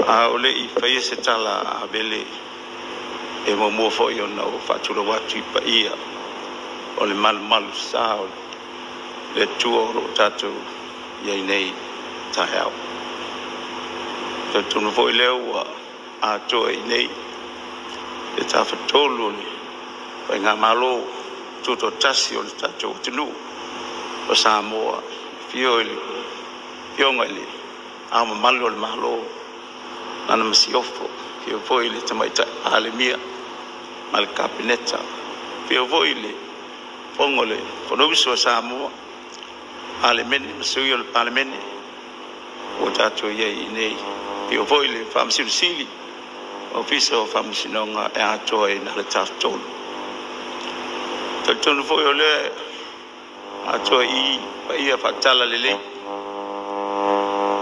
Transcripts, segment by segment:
ole I whaia se tala a vele e mo mua fo I ona o whatura watu I pa ia o le malu sa o le tua o tātou iai nei tahau. Te tunu fo I leo a toa I nei e ta whatolu le pai ngā malo tuto tasi o le tātou tunu o Samoa fio ili pionga ili ama malu o le malo nana masiofo fio fo ili tamaita alemia ma le kapineta fio fo ili pongo le fonoviso o Samoa alemeni masui o le palemeni o tātou iei nei fio fo ili whamsilusili ofisa o whamusinonga e atoa I nale tātou tonu fo yo le atoa I pa ia fatala lele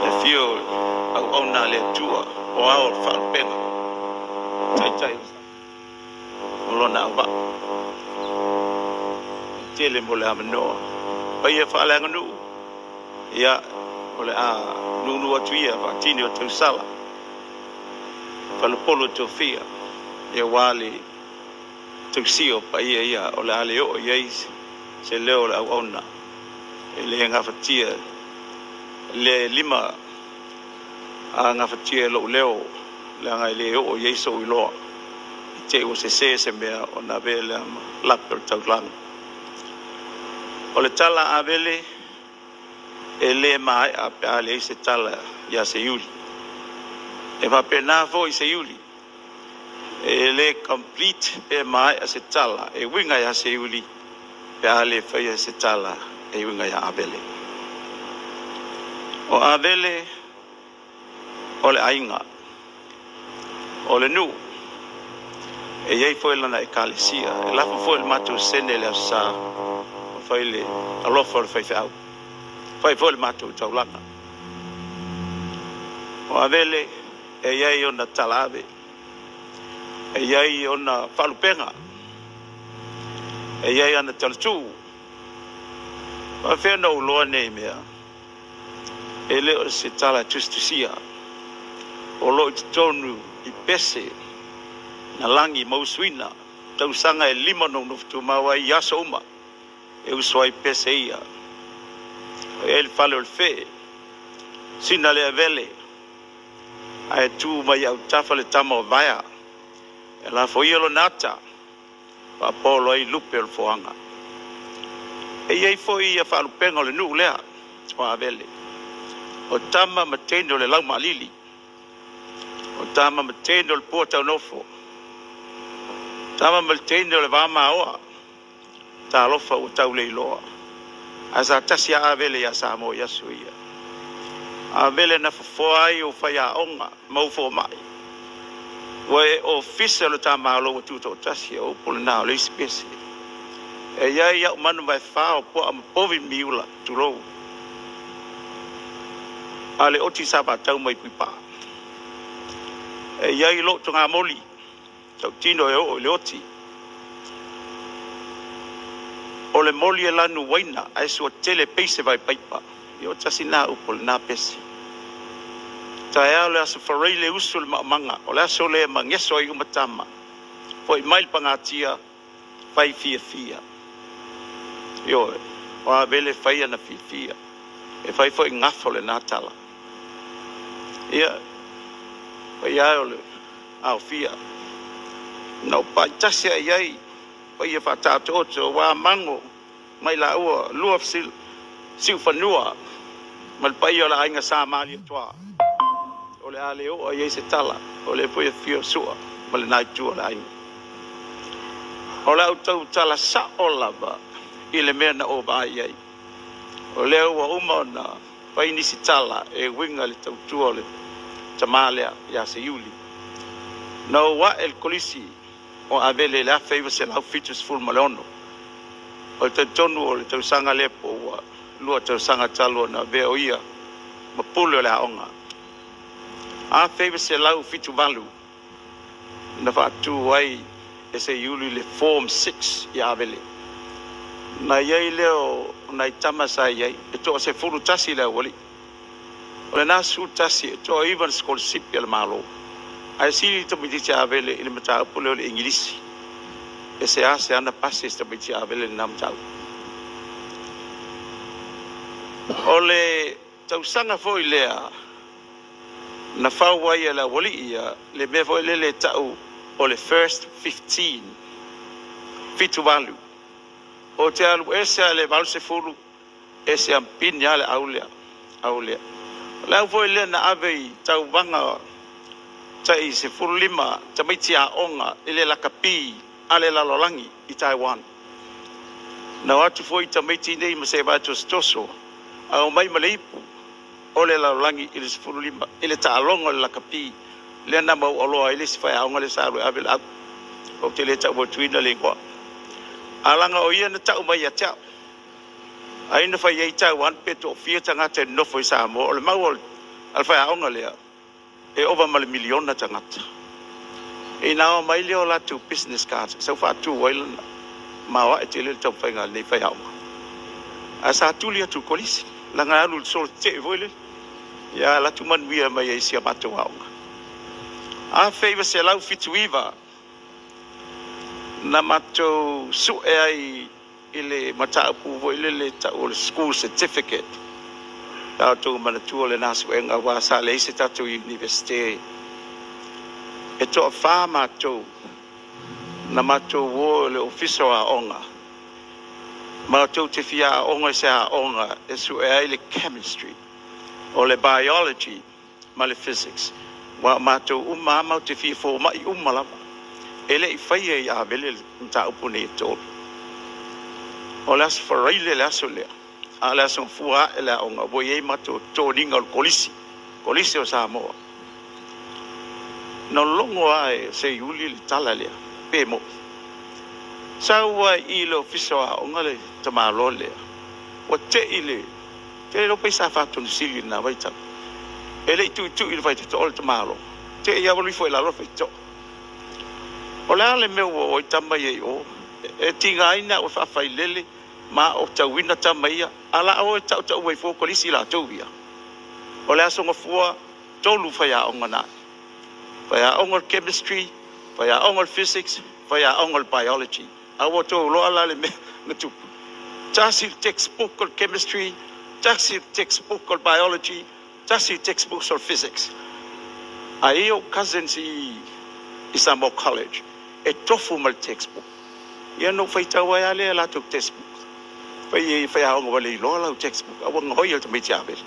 e fio au ona le tua o ao whalpenga tai molona wa tele mo le amanoa pa ia whalenga nu ia o le a nunu atuia vatini o tausala whalapolo tofia e wale tuksio pa ia o le ale o iais se leo le au ona e le ngafatia le lima a ngafatia lo leo le ngai le o iais o iloa te o se mea o na vele la per taulang o le tala avele e le mai a pe ale se tala ya se yuli e va pena fo I se yuli e le complete e mai a se tala e winga ya se yuli pe ale fai se tala e winga ya abele o abele o le ainga o le nu e yei foi lana e kalesia e la foi le matu sene le sa fai le alo for fai au fai foi le matu taulana o abele e yei ona talave e iai ona whalupenga e iai ana talatu a whena uloa nei mea e leo se tala tustusia o lo I tonu I pese na langi mausuina tausanga e lima no nuftu mawa I aso uma e uswa I pese ia e el fale o le fe sina le avele a e tu mai au tafa le tama o vaya e la foi lo nata pa polo ai lupe o foanga e iei foi a falu pengo le nu lea o avele o tama matendo le lau malili o tama matendo le pota nofo tama matendo le vama oa ta lofa o tau le iloa asa tasi a avele ya samo yasu ia avele na foai o faya onga mau fo mai Wai official o tamalo o tuto tasi o polina o le spesi. E ia manu vai fa o po am povi miula tulo. Ale oti saba tau mai pipa. E ia I lo tunga moli. Tau tino e o le oti. O le moli e lanu waina ai sua tele peise vai paipa. Io tasi na o polina pesi. Tae le aso wharei le usul manga, o le aso le mangeso I umatama, po I mail pangatia, whai fia. Io, o a vele whai ana fia, e whai fo I ngafo le nātala. Ia, whai ai o le au fia. Nau pai tasia iai, whai e whatato oto, wā mango, mai la ua, lua siu whanua, mal pai o la ainga sā mali atua. O le ale o iei se tala, o le poia fio sua, ma le nai tua le ainga. O le au tau tala sa o lava, I le mea na o ba iei. O le ua uma na pai nisi tala, e winga le tau tua le tamalea ya se yuli. Na o wa el kolisi, o avele le afeiva se lau fitus full maleono. O le tau tonu o le tau sanga lepo, ua lua tau sanga talo na vea o ia, ma pule o le aonga. A favor se lau fitu valu na fatu wai e se yuli le form 6 ya avele na yai leo na itama sa yai e to se furu tasi le wali O le nasu tasi to even scholarship ya le malo. Ai sili to biti tia vele ile mata pule le English. E se ase ana passes to biti avele nam tau. Ole tau sanga foi lea na fau ia la wali ia le me foi le tau o le first 15 fitu valu. O te alu ese le valu se fulu ese ampin ya le aulea. La foi le na ave tau vanga tai se fulu lima tamaitia onga ile la kapi ale la lolangi i Taiwan. Na watu foi tamaiti nei ma se va toso au mai maleipu ole la lolangi ile se fulu lima ile ta alonga la kapi le na mau aloa ile se fai aonga le saru ave la o te le ta wo tuina le kwa alanga o ia na ta mai ya ta ai na fai ai Taiwan peto fia tanga te no foi sa mo le mau al fai aonga le e over mal miliona tangata e na mai le ola tu business cards so far tu well ma wa te le top fai ngal nei fai aonga asa tu le tu kolisi la ngalu so te voile ya la tu man wia mai ai sia mato aonga a favor se lau fituiva na mato su e ai ile mata pu voile le ta o school certificate ta to mana tu le nasu enga wa sa le se ta to university e to fa mato na mato wo le officer a onga mato te fia onga se a onga e su e ai le chemistry o le biology ma le physics wa mato ma te fia fo mai la ele I fai e a vele ta upune to o las forile la sole a la son fua e la onga boye mato to ninga kolisi o sa mo no longo ai se yuli tala le pe mo sa wa I lo fiso a onga le tama lo le o te ile te lo pesa fa tu sili na vai ta ele tu il vai to all tomorrow te ia voli foi la lo fito o le me o tama ye o e tinga ina o fa fai lele ma o tawina tama ia ala o ta wai fo kolisi la tobia o le aso ngofua tolu fa ya onga na fa ya onga chemistry fa ya onga physics fa ya onga biology awo to lo ala le me tu tasi textbook of chemistry tasi textbook of biology tasi textbooks of physics ai o cousins I Isambo College e tofu mal textbook ia no fai tawa ya le la tu textbook fai onga wale lo la textbook awo ngoil to miti abel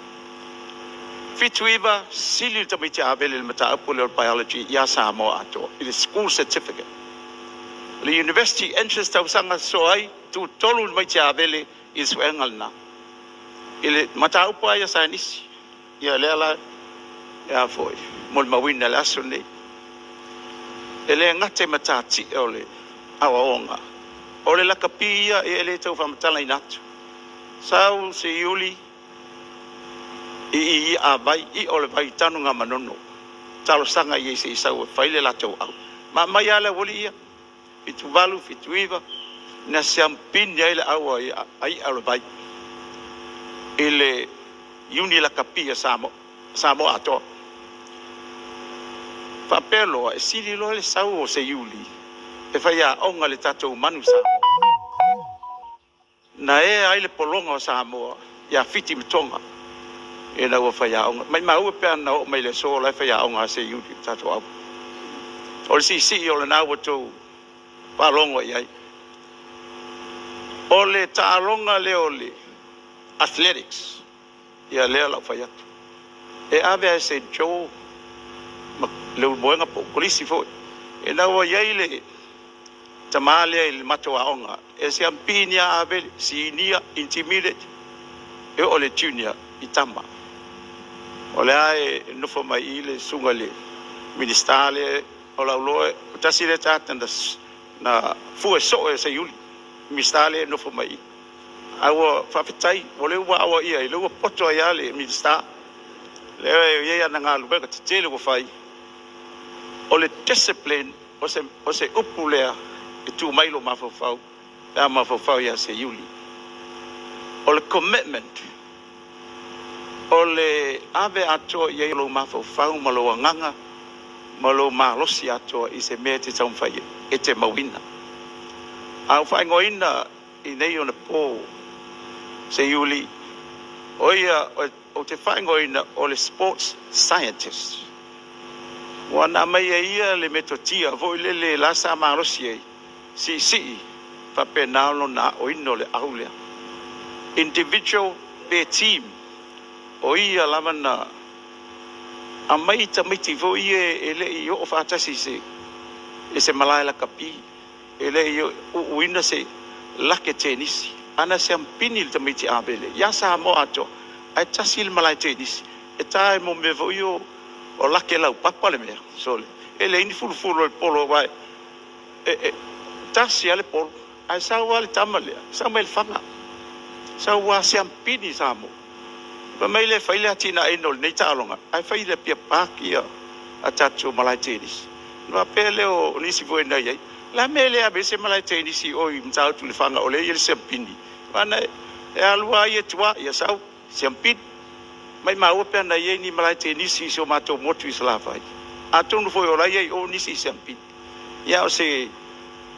fituiva sili to miti abel il mata apolo biology ya samo ato it school certificate le university entrance tau sanga soai tu tolu miti abel is wengal na ile mata upa ya sanis ya lela ya foi mol mawina la sunni ele ngate matati ole awaonga ole la kapia ele tau famatala inatu sau se yuli I abai I ole vai tanu nga manono talo sanga I se sau faile la tau au ma mai ala wolia fitu valu fitu iva na siampin ya ile au ai ole vai ile yuni la kapia samo ato fa pelo e sili lo le sau se yuli e fa ya onga le tato manu sa na e ai le polonga sa mo ya fiti mtonga e na wa fa ya onga mai mau pe na o mai le so la fa ya onga se yuli tato au o si o le na wo to palongo ia o le talonga le ole athletics ia le la fa ya e ave se jo le moenga po kolisi fo e na wa yaile tamale il mato aonga e se ampinia ave senior intermediate e ole junior itamba ole ai no fo mai ile sungale ministale ola lo tasile tatanda na fu so e se yuli ministale no fo mai awo fa fitai ole wa awo ia ile wo poto yale minister le ye na ngalu be ka tele wo fai ole discipline o se upulea e tu mailo mafofau ya mafofau ya se yuli ole commitment o le ave ato ia lo mafau ma lo nganga ma lo malosi ato i se mea te taumwhai e te mawina. Au whai ngoina i nei o na pō se iuli o ia o te whai ngoina o le sports scientist. Wana mai e ia le metotia vo le lasa malosi e si whapenalo na o ino le aulea. Individual pe team o ia lamana a mai tamiti vo ia e le i o whaatasi se malaila kapi e le i uina se lake tenisi ana se ampini le tamiti abele ya sa mo ato ai tasi le malai tenisi e tae mo me vo ia o lake lau papa le mea sole e le ini fulu le polo vai tasi ale polo ai sa wale tamalea sa mai le fanga sa wa se ampini sa mo pa mai le faile atina e no nei talonga ai faile pia pakia a tatu malai tenis no pele o nisi foi na ye la mele a bese malai tenis o i mtau tu le fanga o le ye se ampini ana e alua ye tua ya sau se ampini mai mau pe na ye ni malai tenis so mato motu isla fai a tonu foi o la ye o nisi se ampini ya o se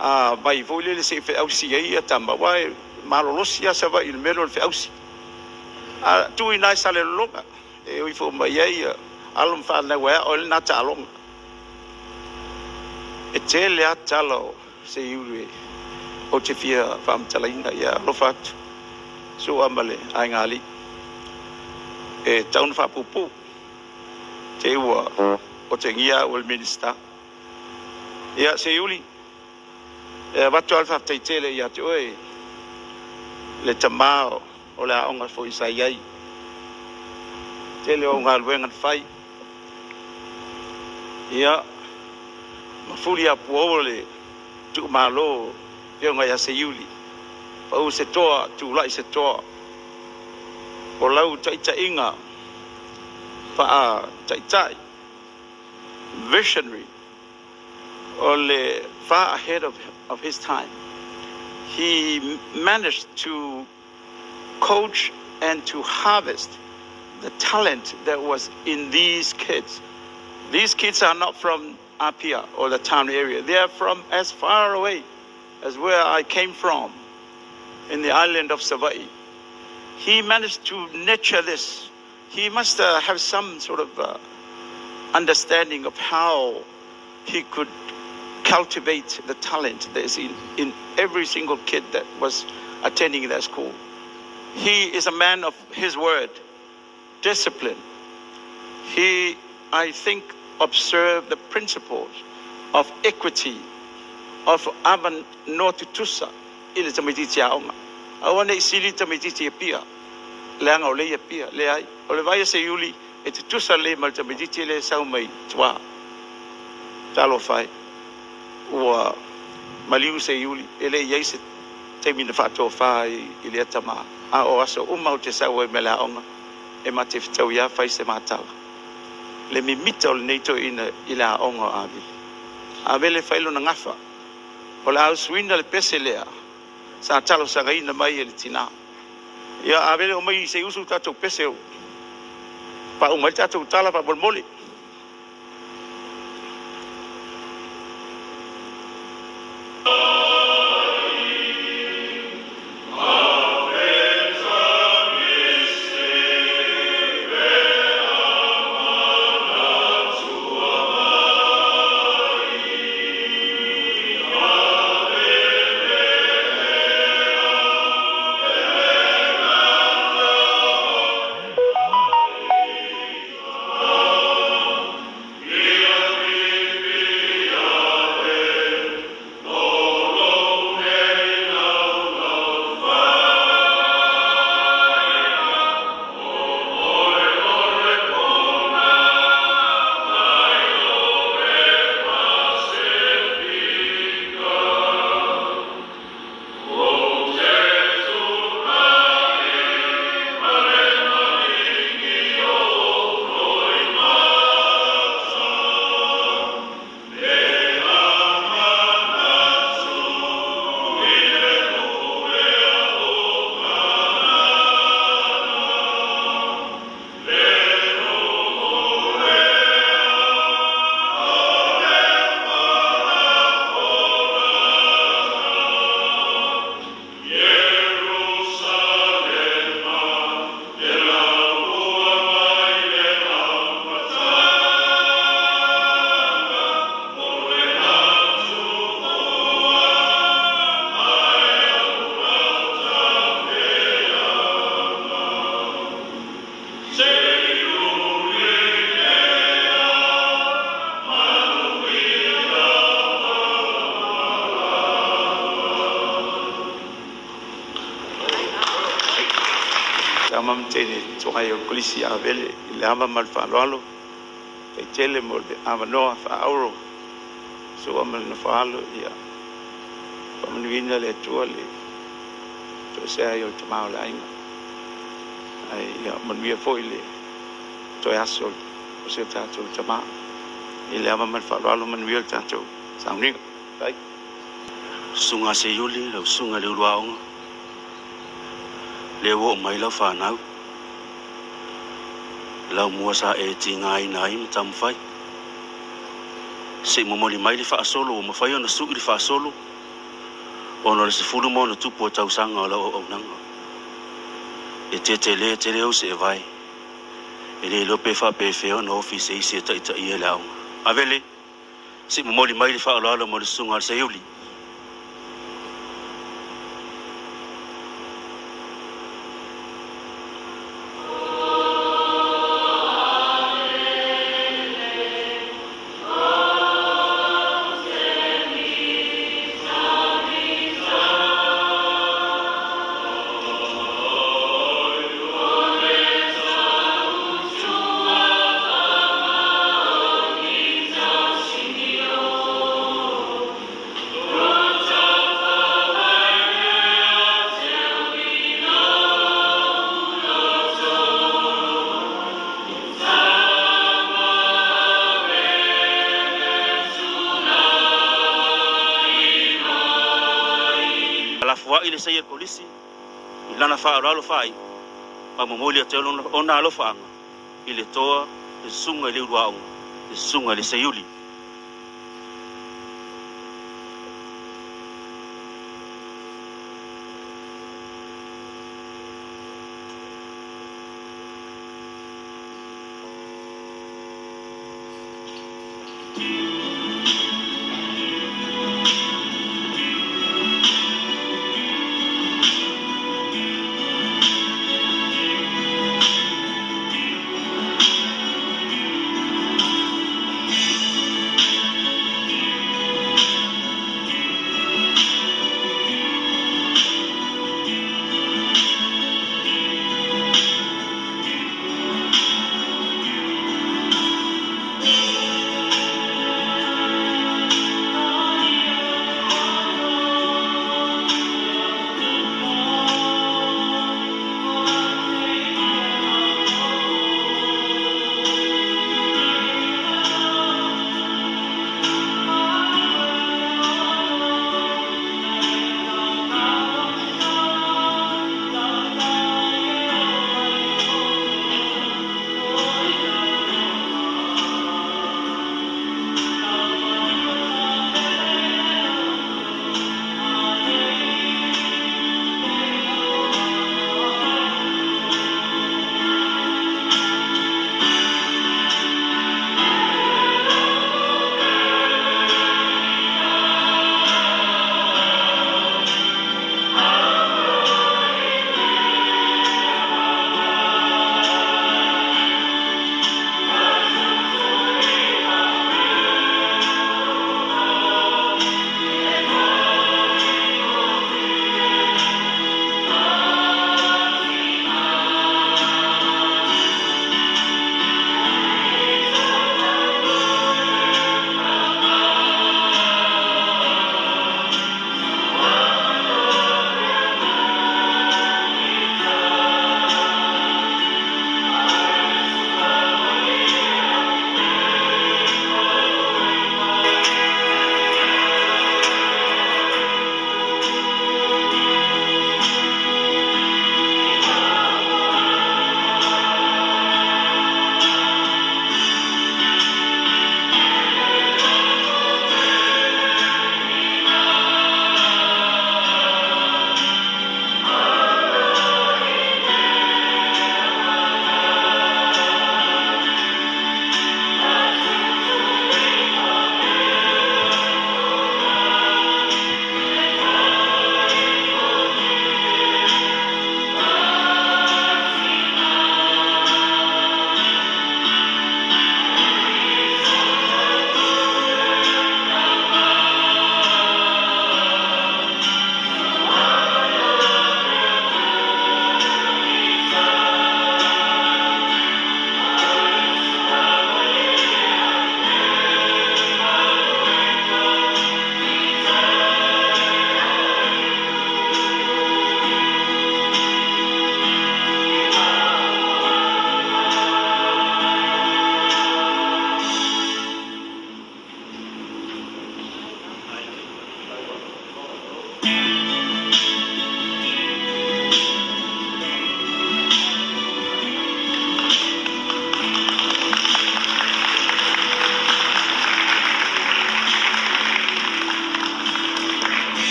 a vai voile le se fe au si ye tamba wai malolosia sa va il melo fe au si a tu ina sale longa e o fo mai ai alum fa na wa o na talong e tele atalo se yule o te fia fam talaina ya lo fat so amale ai ngali e taun fa pupu te wa o te ngia o minister ya se yuli e va to alfa te tele ya te oi le tamao o la onga fo isaiai tele o ngal wenga fai ia mafuli a puole tu malo e nga ya se yuli pa u se toa tu lai se toa o lau tai inga pa a tai visionary ole far ahead of his time. He managed to coach and to harvest the talent that was in these kids. These kids are not from Apia or the town area. They are from as far away as where I came from, in the island of Savai. He managed to nurture this. He must have some sort of understanding of how he could cultivate the talent that is in every single kid that was attending that school. He is a man of his word, discipline. He, I think, observed the principles of equity, of avan no tutusa, ili tamititi aonga. Awane isili tamititi pia, leanga o leia pia, leai. O le vai se yuli, e tutusa le mal tamititi le sau mai tua. Talo fai. Ua maliu se yuli, ele yeise temina fato fai ili atama. A o aso umau te sau e mele aonga, e mate fitau ia fai se matala. Le mimita o le neito ina ila aonga avi. Avele failo na ngafa. O le au suina le pese lea. Sa talo sa gaina mai e le tina. Ia avele o mai se usu tatou pese o. Pa umai tatou tala pa bolmoli. mam tene tonga yo polisi avele le ama mal fa lolo e tele mo de ama no fa auro so amal no fa lo ya pam ni vina le tuale to se yo tama la inga ai ya man via foi le to aso o se tato tama ile ama mal fa lolo man via tato samni right sunga se yuli lo sunga le ruaong le wo mai la fa nau la mua sa e tinga ina im tam fai se mo moli mai le fa solo mo fai ona su le fa solo ona se fulu mo no tupo tau sanga la o nanga e te le o se vai e le lo pe fa pe fe ona office e se ta i la avele se mo moli mai le fa la mo le sunga se yuli ile sai polisi ilana fa alo fai pa mo moli te ona alo fa ile toa e sunga le ruao e sunga le sayuli Thank you.